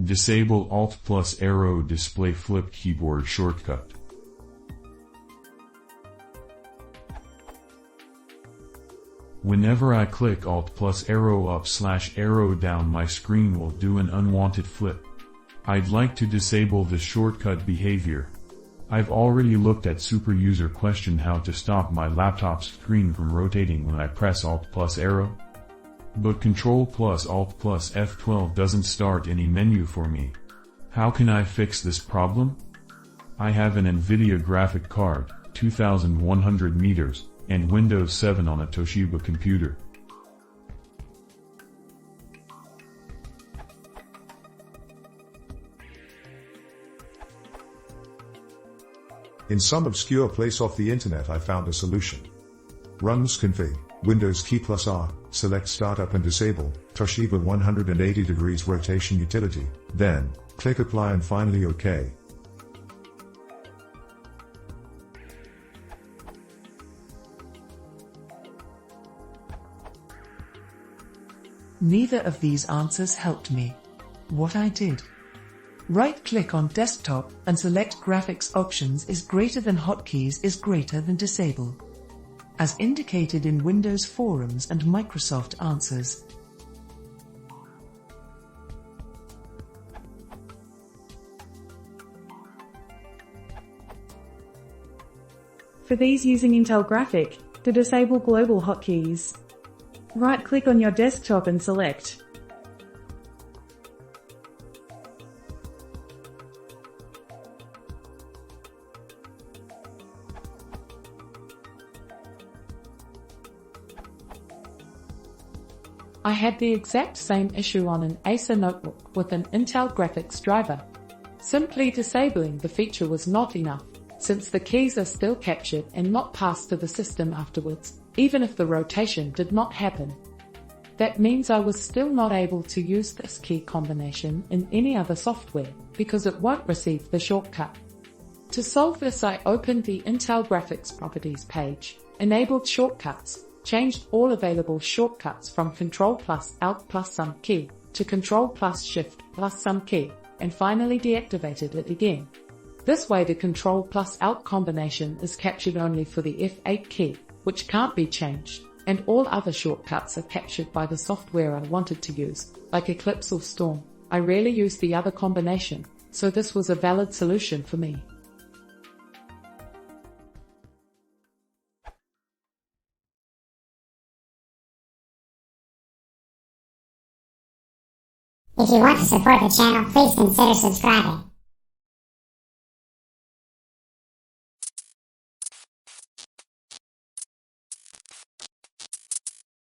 Disable Alt plus arrow display flip keyboard shortcut. Whenever I click Alt plus arrow up / arrow down, my screen will do an unwanted flip. I'd like to disable this shortcut behavior. I've already looked at super user question how to stop my laptop's screen from rotating when I press Alt plus arrow. But Ctrl plus Alt plus F12 doesn't start any menu for me. How can I fix this problem? I have an nvidia graphic card, 2100 meters, and Windows 7 on a Toshiba computer. In some obscure place off the internet I found a solution. Run config, Windows key plus R, select Startup and disable Toshiba 180 degrees rotation utility, then click Apply and finally OK. Neither of these answers helped me. What I did: right-click on desktop and select graphics options is greater than hotkeys is greater than disable, as indicated in Windows forums and Microsoft answers. For these using Intel Graphic, to disable global hotkeys, right-click on your desktop and select I had the exact same issue on an Acer notebook with an Intel graphics driver. Simply disabling the feature was not enough, since the keys are still captured and not passed to the system afterwards, even if the rotation did not happen. That means I was still not able to use this key combination in any other software, because it won't receive the shortcut. To solve this, I opened the Intel Graphics Properties page, enabled shortcuts, changed all available shortcuts from Ctrl plus Alt plus some key to Ctrl plus Shift plus some key, and finally deactivated it again. This way the Ctrl plus Alt combination is captured only for the F8 key, which can't be changed, and all other shortcuts are captured by the software I wanted to use, like Eclipse or Storm. I rarely use the other combination, so this was a valid solution for me. If you want to support the channel, please consider subscribing.